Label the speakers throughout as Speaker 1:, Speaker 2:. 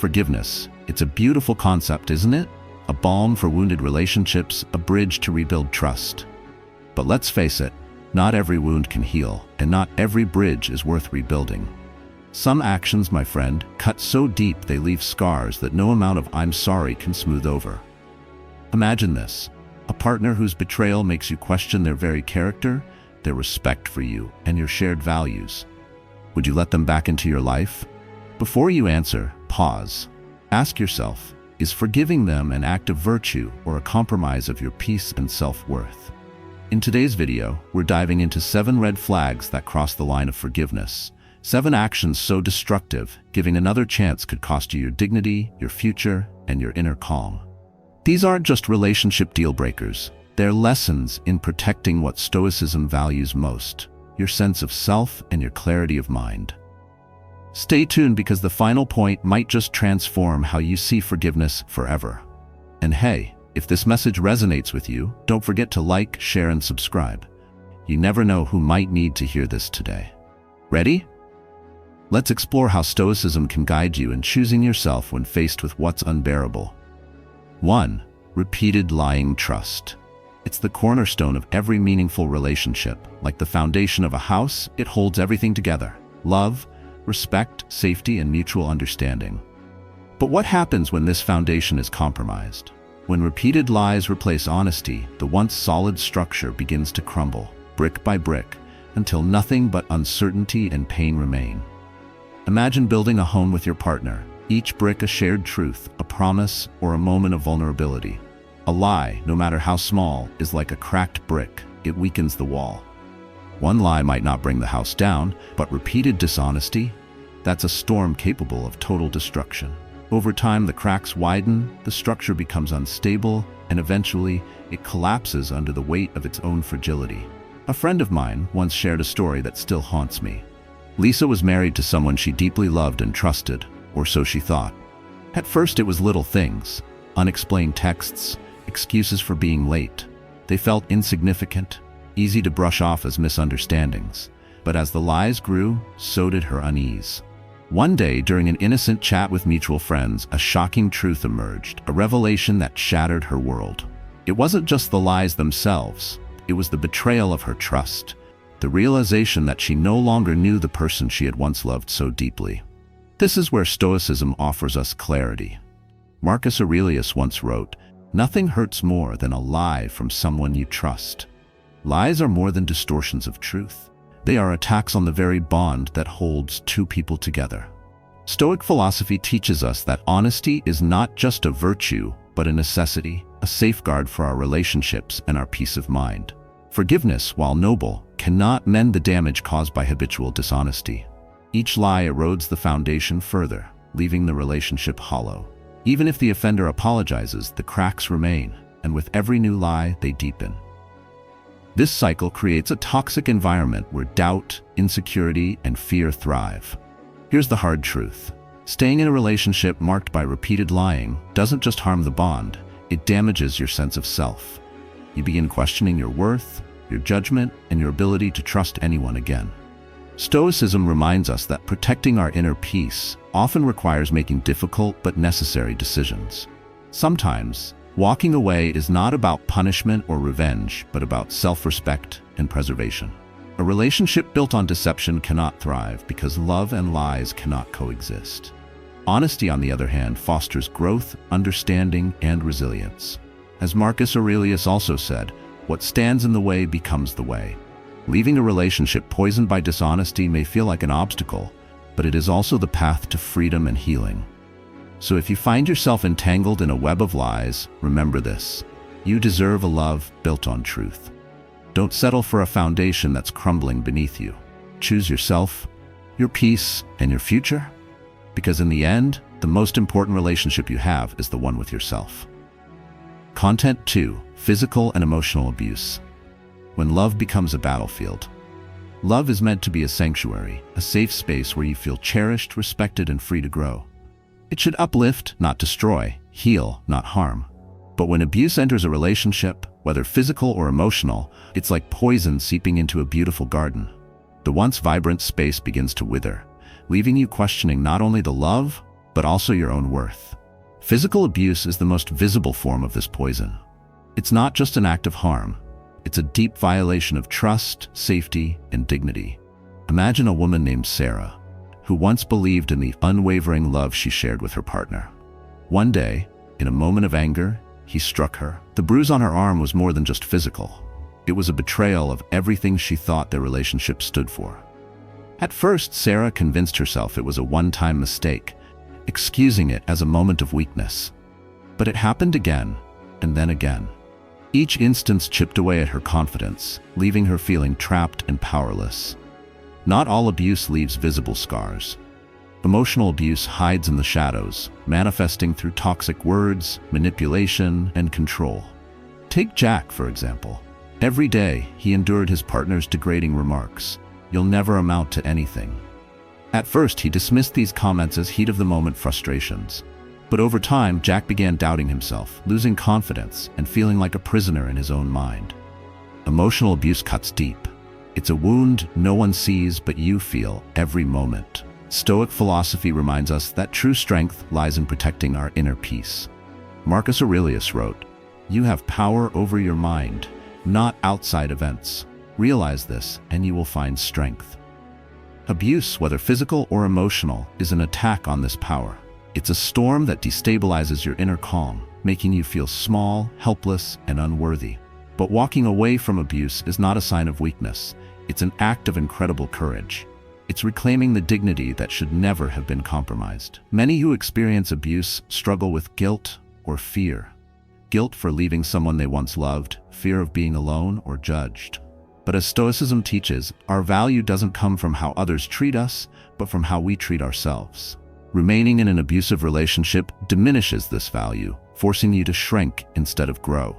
Speaker 1: Forgiveness. It's a beautiful concept, isn't it? A balm for wounded relationships, a bridge to rebuild trust. But let's face it, not every wound can heal, and not every bridge is worth rebuilding. Some actions, my friend, cut so deep they leave scars that no amount of "I'm sorry" can smooth over. Imagine this: a partner whose betrayal makes you question their very character, their respect for you, and your shared values. Would you let them back into your life? Before you answer, pause. Ask yourself, is forgiving them an act of virtue or a compromise of your peace and self-worth? In today's video, we're diving into 7 red flags that cross the line of forgiveness. 7 actions so destructive, giving another chance could cost you your dignity, your future, and your inner calm. These aren't just relationship deal breakers. They're lessons in protecting what Stoicism values most: your sense of self and your clarity of mind. Stay tuned, because the final point might just transform how you see forgiveness forever. And hey, if this message resonates with you, don't forget to like, share, and subscribe. You never know who might need to hear this today. Ready? Let's explore how Stoicism can guide you in choosing yourself when faced with what's unbearable. 1. Repeated lying trust. It's the cornerstone of every meaningful relationship. Like the foundation of a house, it holds everything together: love, respect, safety, and mutual understanding. But what happens when this foundation is compromised? When repeated lies replace honesty, the once solid structure begins to crumble, brick by brick, until nothing but uncertainty and pain remain. Imagine building a home with your partner, each brick a shared truth, a promise, or a moment of vulnerability. A lie, no matter how small, is like a cracked brick. It weakens the wall. One lie might not bring the house down, but repeated dishonesty? That's a storm capable of total destruction. Over time, the cracks widen, the structure becomes unstable, and eventually, it collapses under the weight of its own fragility. A friend of mine once shared a story that still haunts me. Lisa was married to someone she deeply loved and trusted, or so she thought. At first, it was little things: unexplained texts, excuses for being late. They felt insignificant, easy to brush off as misunderstandings. But as the lies grew, so did her unease. One day, during an innocent chat with mutual friends, a shocking truth emerged, a revelation that shattered her world. It wasn't just the lies themselves, it was the betrayal of her trust, the realization that she no longer knew the person she had once loved so deeply. This is where Stoicism offers us clarity. Marcus Aurelius once wrote, "Nothing hurts more than a lie from someone you trust." Lies are more than distortions of truth. They are attacks on the very bond that holds two people together. Stoic philosophy teaches us that honesty is not just a virtue, but a necessity, a safeguard for our relationships and our peace of mind. Forgiveness, while noble, cannot mend the damage caused by habitual dishonesty. Each lie erodes the foundation further, leaving the relationship hollow. Even if the offender apologizes, the cracks remain, and with every new lie, they deepen. This cycle creates a toxic environment where doubt, insecurity, and fear thrive. Here's the hard truth: staying in a relationship marked by repeated lying doesn't just harm the bond, it damages your sense of self. You begin questioning your worth, your judgment, and your ability to trust anyone again. Stoicism reminds us that protecting our inner peace often requires making difficult but necessary decisions. Sometimes, walking away is not about punishment or revenge, but about self-respect and preservation. A relationship built on deception cannot thrive because love and lies cannot coexist. Honesty, on the other hand, fosters growth, understanding, and resilience. As Marcus Aurelius also said, "What stands in the way becomes the way." Leaving a relationship poisoned by dishonesty may feel like an obstacle, but it is also the path to freedom and healing. So if you find yourself entangled in a web of lies, remember this: you deserve a love built on truth. Don't settle for a foundation that's crumbling beneath you. Choose yourself, your peace, and your future, because in the end, the most important relationship you have is the one with yourself. Content 2: Physical and emotional abuse. When love becomes a battlefield. Love is meant to be a sanctuary, a safe space where you feel cherished, respected, and free to grow. It should uplift, not destroy, heal, not harm. But when abuse enters a relationship, whether physical or emotional, it's like poison seeping into a beautiful garden. The once vibrant space begins to wither, leaving you questioning not only the love, but also your own worth. Physical abuse is the most visible form of this poison. It's not just an act of harm. It's a deep violation of trust, safety, and dignity. Imagine a woman named Sarah, who once believed in the unwavering love she shared with her partner. One day, in a moment of anger, he struck her. The bruise on her arm was more than just physical. It was a betrayal of everything she thought their relationship stood for. At first, Sarah convinced herself it was a one-time mistake, excusing it as a moment of weakness. But it happened again, and then again. Each instance chipped away at her confidence, leaving her feeling trapped and powerless. Not all abuse leaves visible scars. Emotional abuse hides in the shadows, manifesting through toxic words, manipulation, and control. Take Jack, for example. Every day, he endured his partner's degrading remarks. "You'll never amount to anything." At first, he dismissed these comments as heat-of-the-moment frustrations. But over time, Jack began doubting himself, losing confidence, and feeling like a prisoner in his own mind. Emotional abuse cuts deep. It's a wound no one sees but you feel every moment. Stoic philosophy reminds us that true strength lies in protecting our inner peace. Marcus Aurelius wrote, "You have power over your mind, not outside events. Realize this, and you will find strength." Abuse, whether physical or emotional, is an attack on this power. It's a storm that destabilizes your inner calm, making you feel small, helpless, and unworthy. But walking away from abuse is not a sign of weakness. It's an act of incredible courage. It's reclaiming the dignity that should never have been compromised. Many who experience abuse struggle with guilt or fear. Guilt for leaving someone they once loved, fear of being alone or judged. But as Stoicism teaches, our value doesn't come from how others treat us, but from how we treat ourselves. Remaining in an abusive relationship diminishes this value, forcing you to shrink instead of grow.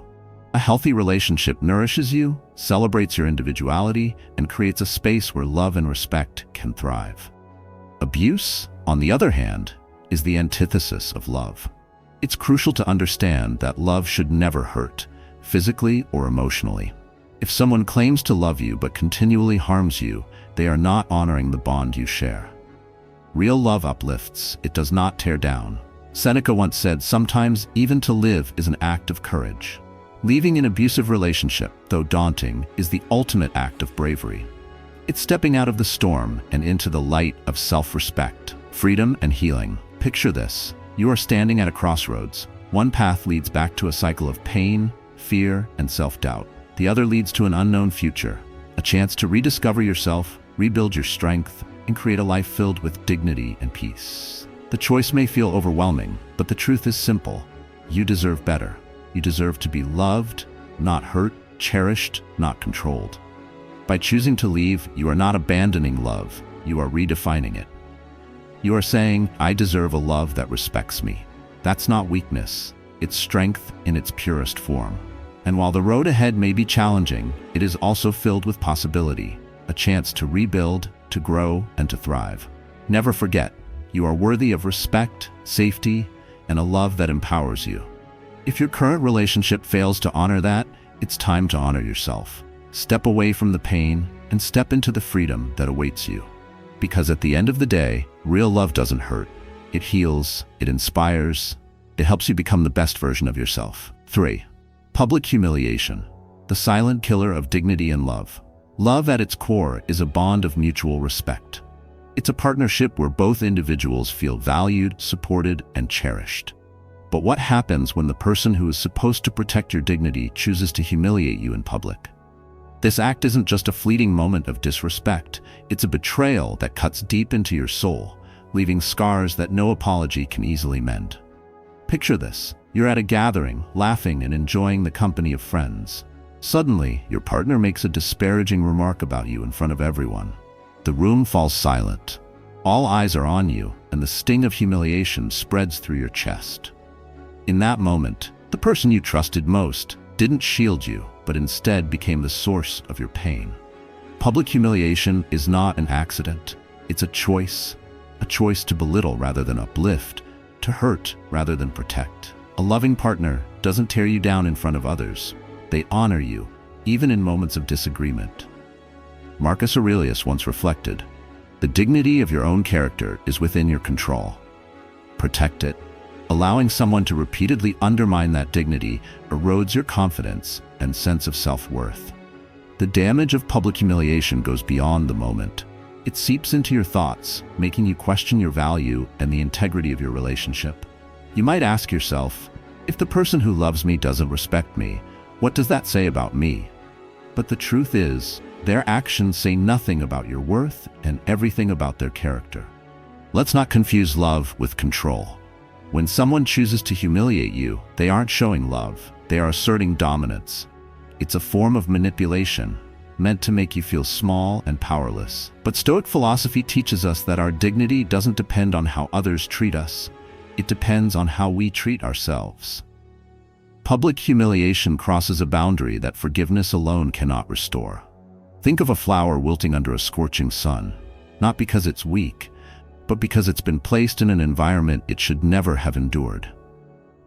Speaker 1: A healthy relationship nourishes you, celebrates your individuality, and creates a space where love and respect can thrive. Abuse, on the other hand, is the antithesis of love. It's crucial to understand that love should never hurt, physically or emotionally. If someone claims to love you but continually harms you, they are not honoring the bond you share. Real love uplifts, it does not tear down. Seneca once said, "Sometimes even to live is an act of courage." Leaving an abusive relationship, though daunting, is the ultimate act of bravery. It's stepping out of the storm and into the light of self-respect, freedom, and healing. Picture this. You are standing at a crossroads. One path leads back to a cycle of pain, fear, and self-doubt. The other leads to an unknown future, a chance to rediscover yourself, rebuild your strength, and create a life filled with dignity and peace. The choice may feel overwhelming, but the truth is simple. You deserve better. You deserve to be loved, not hurt, cherished, not controlled. By choosing to leave, you are not abandoning love, you are redefining it. You are saying, "I deserve a love that respects me." That's not weakness, it's strength in its purest form. And while the road ahead may be challenging, it is also filled with possibility, a chance to rebuild, to grow, and to thrive. Never forget, you are worthy of respect, safety, and a love that empowers you. If your current relationship fails to honor that, it's time to honor yourself. Step away from the pain and step into the freedom that awaits you. Because at the end of the day, real love doesn't hurt. It heals, it inspires, it helps you become the best version of yourself. 3. Public humiliation, the silent killer of dignity and love. Love at its core is a bond of mutual respect. It's a partnership where both individuals feel valued, supported, and cherished. But what happens when the person who is supposed to protect your dignity chooses to humiliate you in public? This act isn't just a fleeting moment of disrespect, it's a betrayal that cuts deep into your soul, leaving scars that no apology can easily mend. Picture this. You're at a gathering, laughing and enjoying the company of friends. Suddenly, your partner makes a disparaging remark about you in front of everyone. The room falls silent. All eyes are on you, and the sting of humiliation spreads through your chest. In that moment, the person you trusted most didn't shield you, but instead became the source of your pain. Public humiliation is not an accident. It's a choice to belittle rather than uplift, to hurt rather than protect. A loving partner doesn't tear you down in front of others. They honor you, even in moments of disagreement. Marcus Aurelius once reflected, "The dignity of your own character is within your control." protect it. Allowing someone to repeatedly undermine that dignity erodes your confidence and sense of self-worth. The damage of public humiliation goes beyond the moment. It seeps into your thoughts, making you question your value and the integrity of your relationship. You might ask yourself, if the person who loves me doesn't respect me, what does that say about me? But the truth is, their actions say nothing about your worth and everything about their character. Let's not confuse love with control. When someone chooses to humiliate you, they aren't showing love, they are asserting dominance. It's a form of manipulation, meant to make you feel small and powerless. But Stoic philosophy teaches us that our dignity doesn't depend on how others treat us, it depends on how we treat ourselves. Public humiliation crosses a boundary that forgiveness alone cannot restore. Think of a flower wilting under a scorching sun, not because it's weak, but because it's been placed in an environment it should never have endured.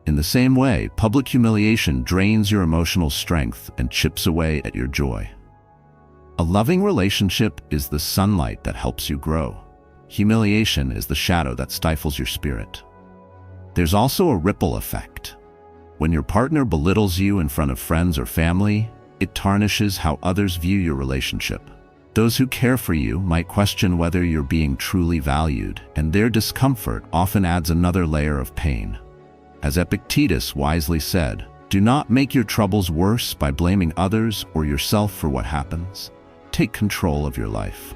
Speaker 1: In the same way, public humiliation drains your emotional strength and chips away at your joy. A loving relationship is the sunlight that helps you grow. Humiliation is the shadow that stifles your spirit. There's also a ripple effect. When your partner belittles you in front of friends or family, it tarnishes how others view your relationship. Those who care for you might question whether you're being truly valued, and their discomfort often adds another layer of pain. As Epictetus wisely said, do not make your troubles worse by blaming others or yourself for what happens. Take control of your life.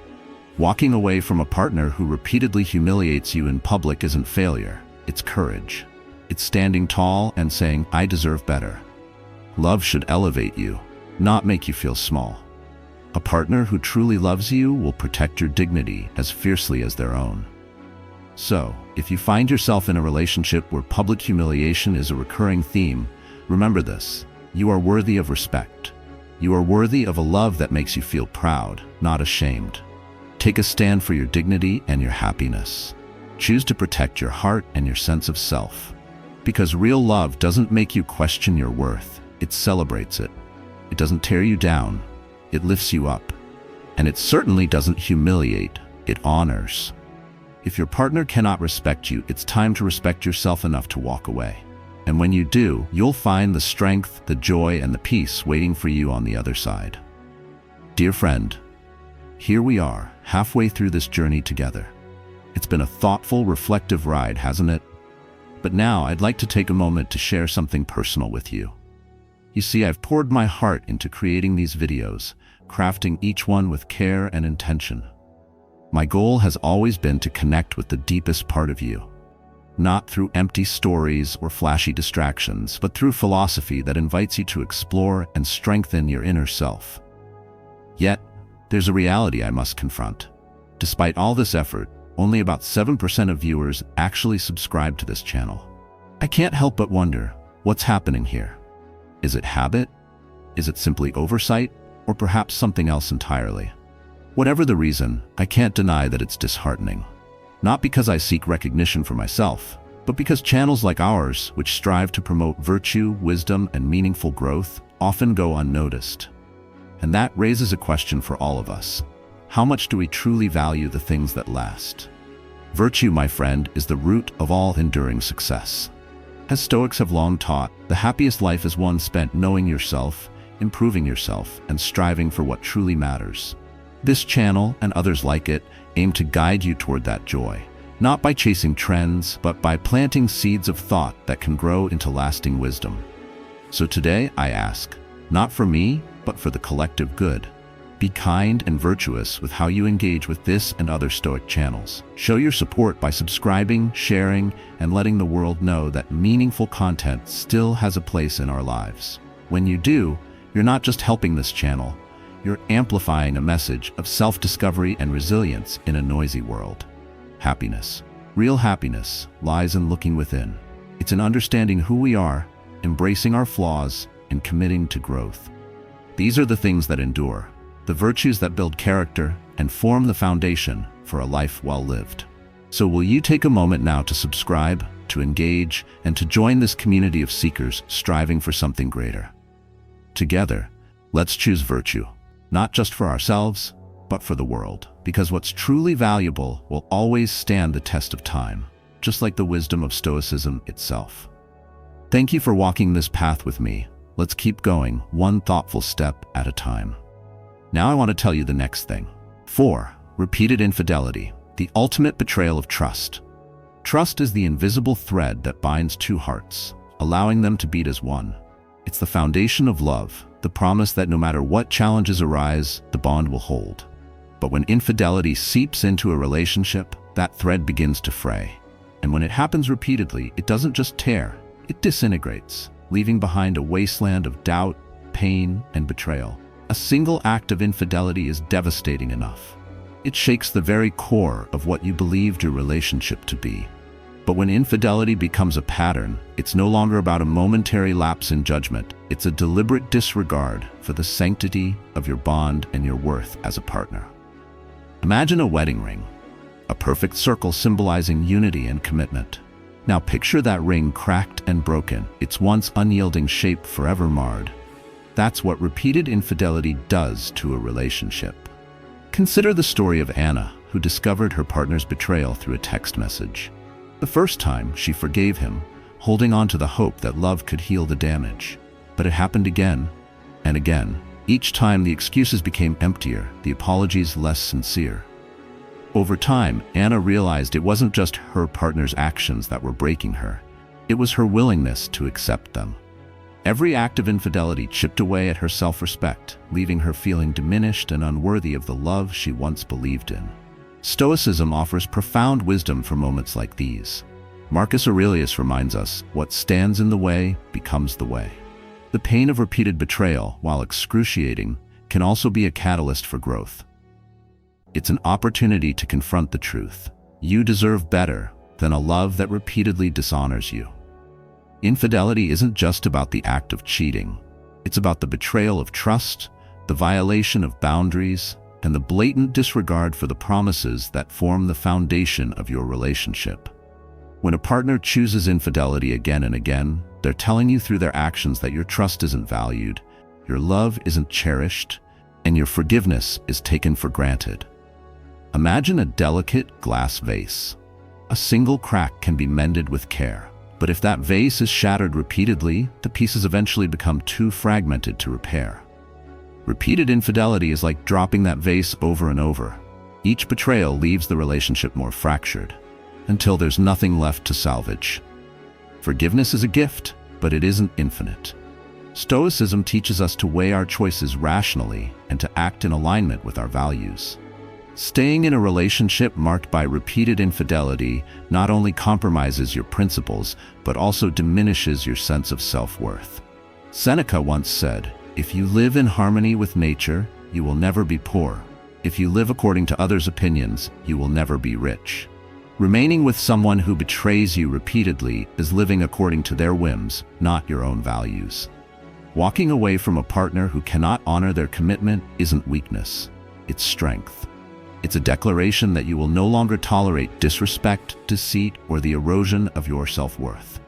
Speaker 1: Walking away from a partner who repeatedly humiliates you in public isn't failure, it's courage. It's standing tall and saying, I deserve better. Love should elevate you, not make you feel small. A partner who truly loves you will protect your dignity as fiercely as their own. So, if you find yourself in a relationship where public humiliation is a recurring theme, remember this: you are worthy of respect. You are worthy of a love that makes you feel proud, not ashamed. Take a stand for your dignity and your happiness. Choose to protect your heart and your sense of self. Because real love doesn't make you question your worth, it celebrates it. It doesn't tear you down, it lifts you up. And it certainly doesn't humiliate, it honors. If your partner cannot respect you, it's time to respect yourself enough to walk away. And when you do, you'll find the strength, the joy, and the peace waiting for you on the other side. Dear friend, here we are, halfway through this journey together. It's been a thoughtful, reflective ride, hasn't it? But now I'd like to take a moment to share something personal with you. You see, I've poured my heart into creating these videos, crafting each one with care and intention. My goal has always been to connect with the deepest part of you. Not through empty stories or flashy distractions, but through philosophy that invites you to explore and strengthen your inner self. Yet, there's a reality I must confront. Despite all this effort, only about 7% of viewers actually subscribe to this channel. I can't help but wonder, what's happening here? Is it habit? Is it simply oversight? Or perhaps something else entirely? Whatever the reason, I can't deny that it's disheartening. Not because I seek recognition for myself, but because channels like ours, which strive to promote virtue, wisdom, and meaningful growth, often go unnoticed. And that raises a question for all of us. How much do we truly value the things that last? Virtue, my friend, is the root of all enduring success. As Stoics have long taught, the happiest life is one spent knowing yourself, improving yourself, and striving for what truly matters. This channel, and others like it, aim to guide you toward that joy, not by chasing trends, but by planting seeds of thought that can grow into lasting wisdom. So today I ask, not for me, but for the collective good. Be kind and virtuous with how you engage with this and other Stoic channels. Show your support by subscribing, sharing, and letting the world know that meaningful content still has a place in our lives. When you do, you're not just helping this channel, you're amplifying a message of self-discovery and resilience in a noisy world. Happiness. Real happiness lies in looking within. It's in understanding who we are, embracing our flaws, and committing to growth. These are the things that endure, the virtues that build character and form the foundation for a life well lived. So will you take a moment now to subscribe, to engage, and to join this community of seekers striving for something greater? Together, let's choose virtue. Not just for ourselves, but for the world. Because what's truly valuable will always stand the test of time. just like the wisdom of Stoicism itself. Thank you for walking this path with me. Let's keep going, one thoughtful step at a time. Now I want to tell you the next thing. 4. Repeated infidelity, the ultimate betrayal of trust. Trust is the invisible thread that binds two hearts, allowing them to beat as one. It's the foundation of love, the promise that no matter what challenges arise, the bond will hold. But when infidelity seeps into a relationship, that thread begins to fray. And when it happens repeatedly, it doesn't just tear, it disintegrates, leaving behind a wasteland of doubt, pain, and betrayal. A single act of infidelity is devastating enough. It shakes the very core of what you believed your relationship to be. But when infidelity becomes a pattern, it's no longer about a momentary lapse in judgment. It's a deliberate disregard for the sanctity of your bond and your worth as a partner. Imagine a wedding ring, a perfect circle symbolizing unity and commitment. Now picture that ring cracked and broken, its once unyielding shape forever marred. That's what repeated infidelity does to a relationship. Consider the story of Anna, who discovered her partner's betrayal through a text message. The first time, she forgave him, holding on to the hope that love could heal the damage. But it happened again and again. Each time the excuses became emptier, the apologies less sincere. Over time, Anna realized it wasn't just her partner's actions that were breaking her. It was her willingness to accept them. Every act of infidelity chipped away at her self-respect, leaving her feeling diminished and unworthy of the love she once believed in. Stoicism offers profound wisdom for moments like these. Marcus Aurelius reminds us, what stands in the way becomes the way. The pain of repeated betrayal, while excruciating, can also be a catalyst for growth. It's an opportunity to confront the truth. You deserve better than a love that repeatedly dishonors you. Infidelity isn't just about the act of cheating. It's about the betrayal of trust, the violation of boundaries, and the blatant disregard for the promises that form the foundation of your relationship. When a partner chooses infidelity again and again, they're telling you through their actions that your trust isn't valued, your love isn't cherished, and your forgiveness is taken for granted. Imagine a delicate glass vase. A single crack can be mended with care. But if that vase is shattered repeatedly, the pieces eventually become too fragmented to repair. Repeated infidelity is like dropping that vase over and over. Each betrayal leaves the relationship more fractured, until there's nothing left to salvage. Forgiveness is a gift, but it isn't infinite. Stoicism teaches us to weigh our choices rationally and to act in alignment with our values. Staying in a relationship marked by repeated infidelity not only compromises your principles, but also diminishes your sense of self-worth. Seneca once said, "If you live in harmony with nature, you will never be poor. If you live according to others' opinions, you will never be rich." Remaining with someone who betrays you repeatedly is living according to their whims, not your own values. Walking away from a partner who cannot honor their commitment isn't weakness, it's strength. It's a declaration that you will no longer tolerate disrespect, deceit, or the erosion of your self-worth.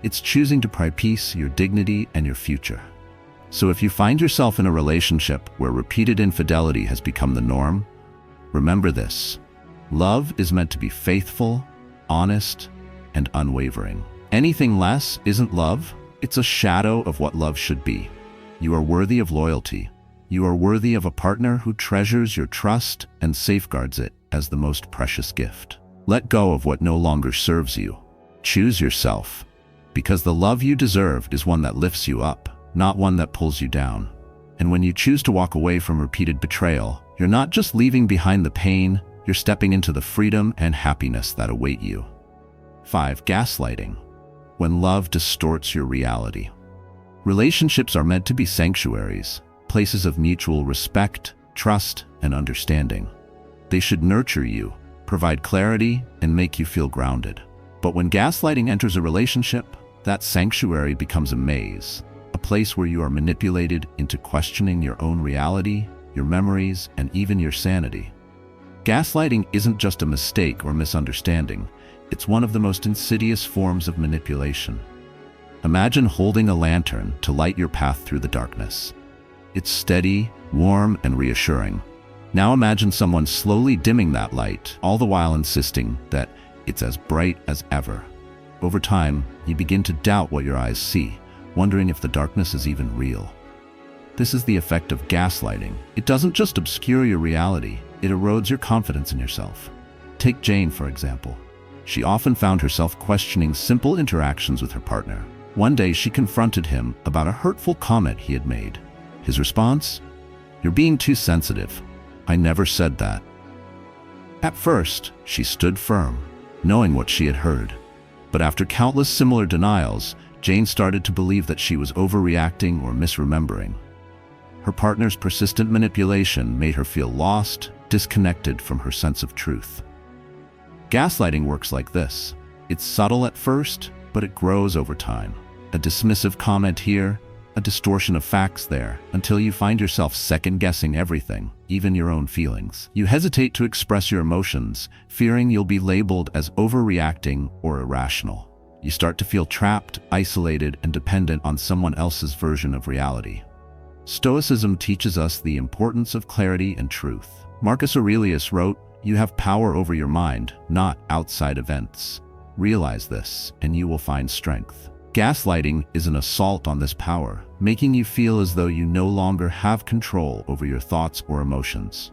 Speaker 1: It's choosing to prioritize peace, your dignity, and your future. So if you find yourself in a relationship where repeated infidelity has become the norm, remember this: love is meant to be faithful, honest, and unwavering. Anything less isn't love, it's a shadow of what love should be. You are worthy of loyalty. You are worthy of a partner who treasures your trust and safeguards it as the most precious gift. Let go of what no longer serves you. Choose yourself, because the love you deserve is one that lifts you up, not one that pulls you down. And when you choose to walk away from repeated betrayal, you're not just leaving behind the pain, you're stepping into the freedom and happiness that await you. 5. Gaslighting. When love distorts your reality. Relationships are meant to be sanctuaries, places of mutual respect, trust, and understanding. They should nurture you, provide clarity, and make you feel grounded. But when gaslighting enters a relationship, that sanctuary becomes a maze, a place where you are manipulated into questioning your own reality, your memories, and even your sanity. Gaslighting isn't just a mistake or misunderstanding, it's one of the most insidious forms of manipulation. Imagine holding a lantern to light your path through the darkness. It's steady, warm, and reassuring. Now imagine someone slowly dimming that light, all the while insisting that it's as bright as ever. Over time, you begin to doubt what your eyes see, wondering if the darkness is even real. This is the effect of gaslighting. It doesn't just obscure your reality, it erodes your confidence in yourself. Take Jane, for example. She often found herself questioning simple interactions with her partner. One day, she confronted him about a hurtful comment he had made. His response? "You're being too sensitive. I never said that." At first, she stood firm, knowing what she had heard. But after countless similar denials, Jane started to believe that she was overreacting or misremembering. Her partner's persistent manipulation made her feel lost, disconnected from her sense of truth. Gaslighting works like this. It's subtle at first, but it grows over time. A dismissive comment here, a distortion of facts there, until you find yourself second-guessing everything, even your own feelings. You hesitate to express your emotions, fearing you'll be labeled as overreacting or irrational. You start to feel trapped, isolated, and dependent on someone else's version of reality. Stoicism teaches us the importance of clarity and truth. Marcus Aurelius wrote, "You have power over your mind, not outside events. Realize this, and you will find strength." Gaslighting is an assault on this power, making you feel as though you no longer have control over your thoughts or emotions.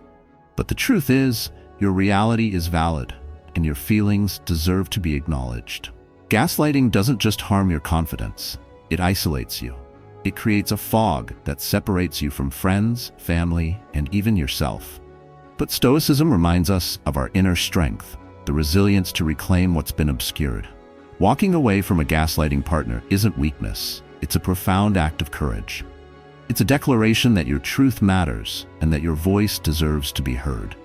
Speaker 1: But the truth is, your reality is valid, and your feelings deserve to be acknowledged. Gaslighting doesn't just harm your confidence, it isolates you. It creates a fog that separates you from friends, family, and even yourself. But Stoicism reminds us of our inner strength, the resilience to reclaim what's been obscured. Walking away from a gaslighting partner isn't weakness, it's a profound act of courage. It's a declaration that your truth matters and that your voice deserves to be heard.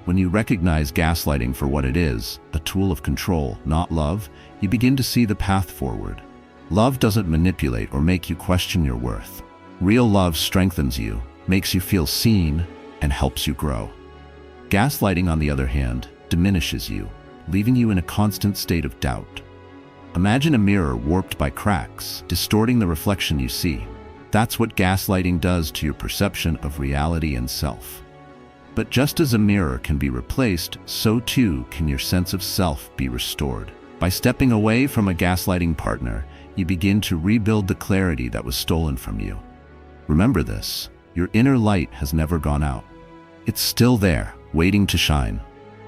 Speaker 1: When you recognize gaslighting for what it is, a tool of control, not love, you begin to see the path forward. Love doesn't manipulate or make you question your worth. Real love strengthens you, makes you feel seen, and helps you grow. Gaslighting, on the other hand, diminishes you, leaving you in a constant state of doubt. Imagine a mirror warped by cracks, distorting the reflection you see. That's what gaslighting does to your perception of reality and self. But just as a mirror can be replaced, so too can your sense of self be restored. By stepping away from a gaslighting partner, you begin to rebuild the clarity that was stolen from you. Remember this, your inner light has never gone out. It's still there, waiting to shine.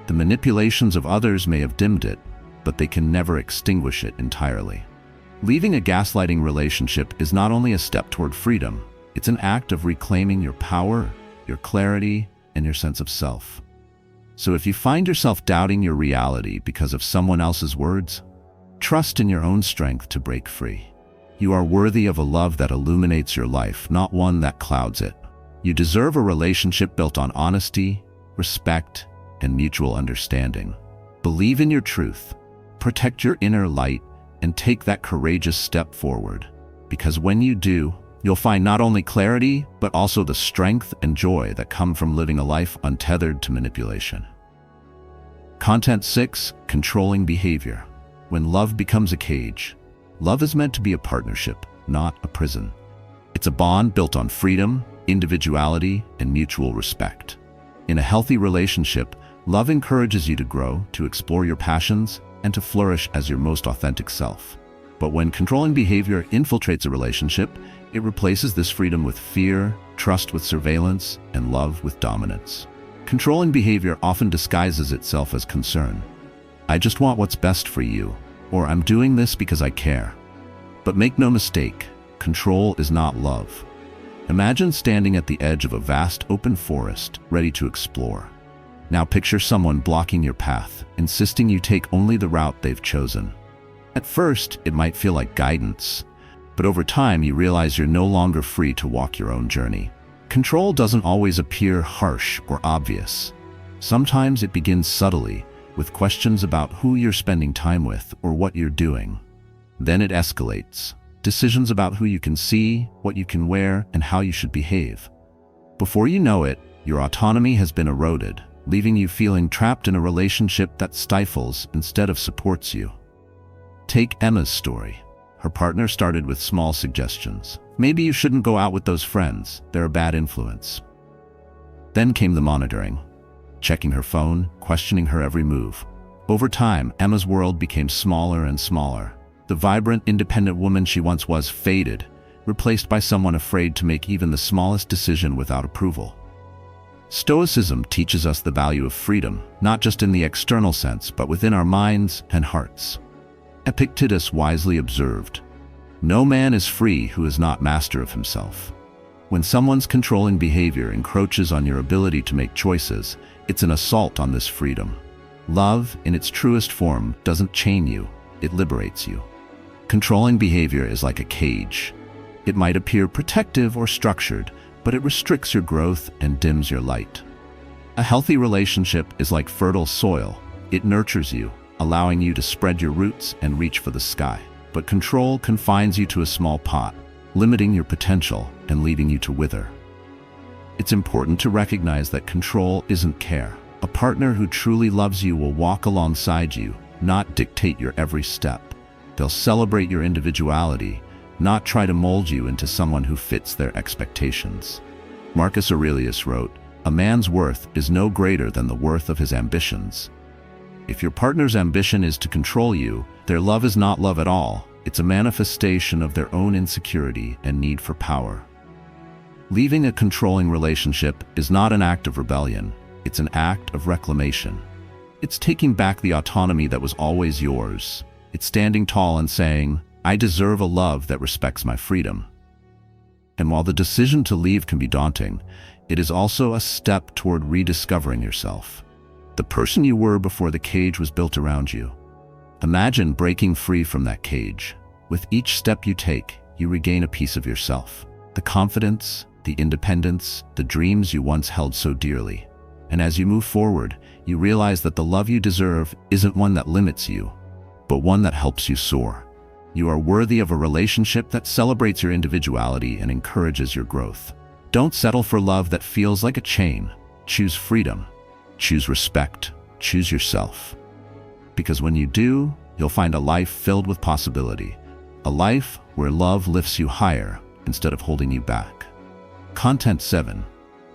Speaker 1: The manipulations of others may have dimmed it, but they can never extinguish it entirely. Leaving a gaslighting relationship is not only a step toward freedom, it's an act of reclaiming your power, your clarity, and your sense of self. So if you find yourself doubting your reality because of someone else's words, trust in your own strength to break free. You are worthy of a love that illuminates your life, not one that clouds it. You deserve a relationship built on honesty, respect, and mutual understanding. Believe in your truth, protect your inner light, and take that courageous step forward. Because when you do, you'll find not only clarity, but also the strength and joy that come from living a life untethered to manipulation. Content 6, controlling behavior. When love becomes a cage, love is meant to be a partnership, not a prison. It's a bond built on freedom, individuality, and mutual respect. In a healthy relationship, love encourages you to grow, to explore your passions, and to flourish as your most authentic self. But when controlling behavior infiltrates a relationship, it replaces this freedom with fear, trust with surveillance, and love with dominance. Controlling behavior often disguises itself as concern. "I just want what's best for you," or "I'm doing this because I care." But make no mistake, control is not love. Imagine standing at the edge of a vast open forest, ready to explore. Now picture someone blocking your path, insisting you take only the route they've chosen. At first, it might feel like guidance, but over time you realize you're no longer free to walk your own journey. Control doesn't always appear harsh or obvious. Sometimes it begins subtly, with questions about who you're spending time with or what you're doing. Then it escalates. Decisions about who you can see, what you can wear, and how you should behave. Before you know it, your autonomy has been eroded, leaving you feeling trapped in a relationship that stifles instead of supports you. Take Emma's story. Her partner started with small suggestions. "Maybe you shouldn't go out with those friends, they're a bad influence." Then came the monitoring, checking her phone, questioning her every move. Over time, Emma's world became smaller and smaller. The vibrant, independent woman she once was faded, replaced by someone afraid to make even the smallest decision without approval. Stoicism teaches us the value of freedom, not just in the external sense, but within our minds and hearts. Epictetus wisely observed, "No man is free who is not master of himself." When someone's controlling behavior encroaches on your ability to make choices, it's an assault on this freedom. Love, in its truest form, doesn't chain you, it liberates you. Controlling behavior is like a cage. It might appear protective or structured, but it restricts your growth and dims your light. A healthy relationship is like fertile soil. It nurtures you, allowing you to spread your roots and reach for the sky. But control confines you to a small pot, limiting your potential and leaving you to wither. It's important to recognize that control isn't care. A partner who truly loves you will walk alongside you, not dictate your every step. They'll celebrate your individuality, not try to mold you into someone who fits their expectations. Marcus Aurelius wrote, "A man's worth is no greater than the worth of his ambitions." If your partner's ambition is to control you, their love is not love at all. It's a manifestation of their own insecurity and need for power. Leaving a controlling relationship is not an act of rebellion, it's an act of reclamation. It's taking back the autonomy that was always yours. It's standing tall and saying, "I deserve a love that respects my freedom." And while the decision to leave can be daunting, it is also a step toward rediscovering yourself, the person you were before the cage was built around you. Imagine breaking free from that cage. With each step you take, you regain a piece of yourself. The confidence, the independence, the dreams you once held so dearly. And as you move forward, you realize that the love you deserve isn't one that limits you, but one that helps you soar. You are worthy of a relationship that celebrates your individuality and encourages your growth. Don't settle for love that feels like a chain. Choose freedom. Choose respect. Choose yourself. Because when you do, you'll find a life filled with possibility. A life where love lifts you higher instead of holding you back. Content 7.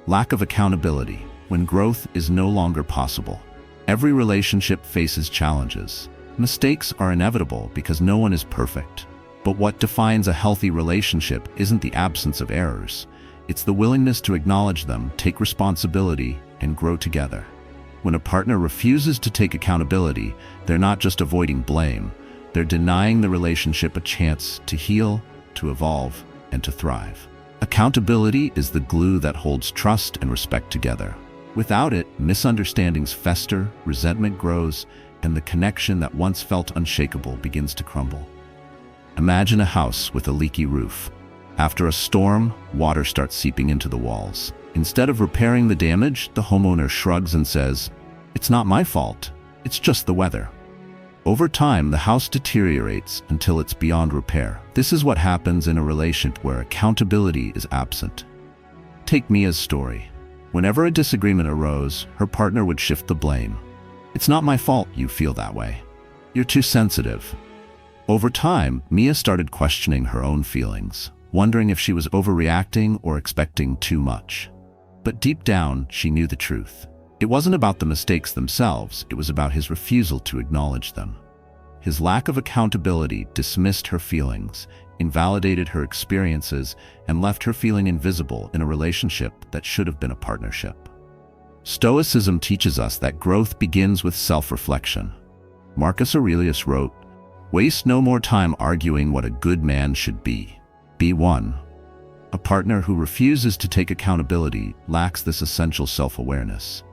Speaker 1: Lack of accountability. When growth is no longer possible. Every relationship faces challenges. Mistakes are inevitable because no one is perfect. But what defines a healthy relationship isn't the absence of errors. It's the willingness to acknowledge them, take responsibility, and grow together. When a partner refuses to take accountability, they're not just avoiding blame. They're denying the relationship a chance to heal, to evolve, and to thrive. Accountability is the glue that holds trust and respect together. Without it, misunderstandings fester, resentment grows, and the connection that once felt unshakable begins to crumble. Imagine a house with a leaky roof. After a storm, water starts seeping into the walls. Instead of repairing the damage, the homeowner shrugs and says, "It's not my fault, it's just the weather." Over time, the house deteriorates until it's beyond repair. This is what happens in a relationship where accountability is absent. Take Mia's story. Whenever a disagreement arose, her partner would shift the blame. "It's not my fault you feel that way. You're too sensitive." Over time, Mia started questioning her own feelings, wondering if she was overreacting or expecting too much. But deep down, she knew the truth. It wasn't about the mistakes themselves, it was about his refusal to acknowledge them. His lack of accountability dismissed her feelings, invalidated her experiences, and left her feeling invisible in a relationship that should have been a partnership. Stoicism teaches us that growth begins with self-reflection. Marcus Aurelius wrote, "Waste no more time arguing what a good man should be. Be one." A partner who refuses to take accountability lacks this essential self-awareness.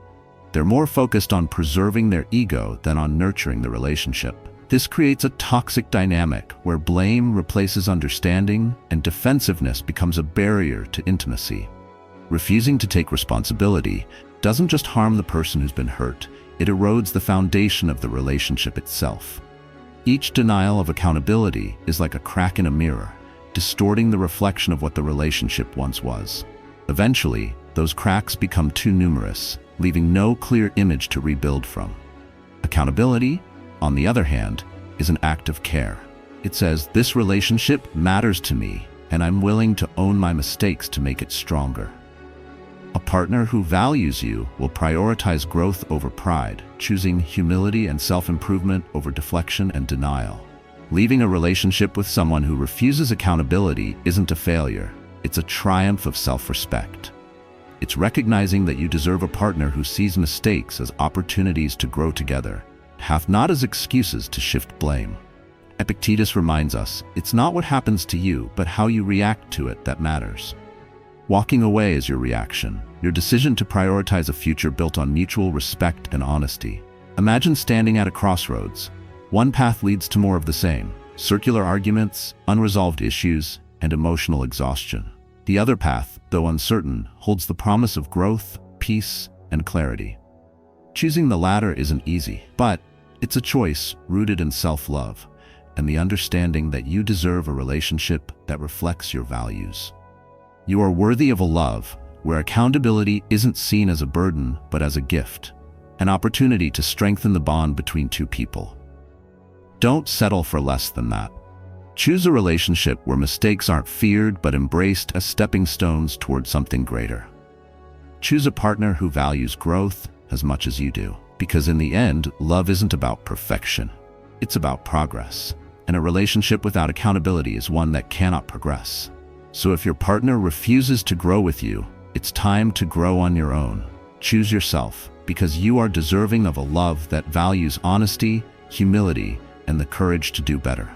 Speaker 1: They're more focused on preserving their ego than on nurturing the relationship. This creates a toxic dynamic where blame replaces understanding and defensiveness becomes a barrier to intimacy. Refusing to take responsibility doesn't just harm the person who's been hurt, it erodes the foundation of the relationship itself. Each denial of accountability is like a crack in a mirror, distorting the reflection of what the relationship once was. Eventually, those cracks become too numerous, leaving no clear image to rebuild from. Accountability, on the other hand, is an act of care. It says, "This relationship matters to me, and I'm willing to own my mistakes to make it stronger." A partner who values you will prioritize growth over pride, choosing humility and self-improvement over deflection and denial. Leaving a relationship with someone who refuses accountability isn't a failure, it's a triumph of self-respect. It's recognizing that you deserve a partner who sees mistakes as opportunities to grow together, not as excuses to shift blame. Epictetus reminds us, it's not what happens to you, but how you react to it that matters. Walking away is your reaction, your decision to prioritize a future built on mutual respect and honesty. Imagine standing at a crossroads. One path leads to more of the same: circular arguments, unresolved issues, and emotional exhaustion. The other path, though uncertain, holds the promise of growth, peace, and clarity. Choosing the latter isn't easy, but it's a choice rooted in self-love and the understanding that you deserve a relationship that reflects your values. You are worthy of a love where accountability isn't seen as a burden but as a gift, an opportunity to strengthen the bond between two people. Don't settle for less than that. Choose a relationship where mistakes aren't feared but embraced as stepping stones toward something greater. Choose a partner who values growth as much as you do, because in the end, love isn't about perfection. It's about progress, and a relationship without accountability is one that cannot progress. So if your partner refuses to grow with you, it's time to grow on your own. Choose yourself, because you are deserving of a love that values honesty, humility, and the courage to do better.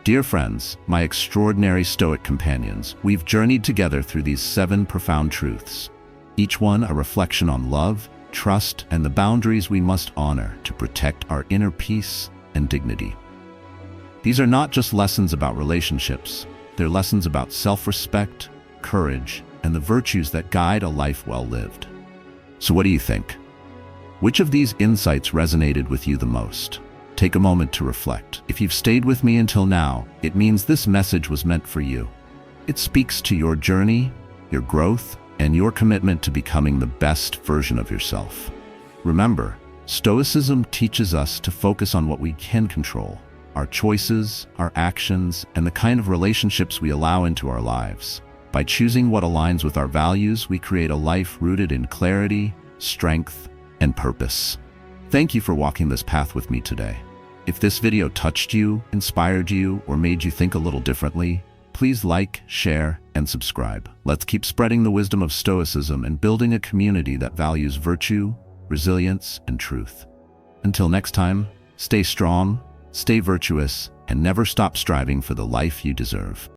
Speaker 1: Dear friends, my extraordinary Stoic companions, we've journeyed together through these 7 profound truths, each one a reflection on love, trust, and the boundaries we must honor to protect our inner peace and dignity. These are not just lessons about relationships, they're lessons about self-respect, courage, and the virtues that guide a life well lived. So what do you think? Which of these insights resonated with you the most? Take a moment to reflect. If you've stayed with me until now, it means this message was meant for you. It speaks to your journey, your growth, and your commitment to becoming the best version of yourself. Remember, Stoicism teaches us to focus on what we can control: our choices, our actions, and the kind of relationships we allow into our lives. By choosing what aligns with our values, we create a life rooted in clarity, strength, and purpose. Thank you for walking this path with me today. If this video touched you, inspired you, or made you think a little differently, please like, share, and subscribe. Let's keep spreading the wisdom of Stoicism and building a community that values virtue, resilience, and truth. Until next time, stay strong, stay virtuous, and never stop striving for the life you deserve.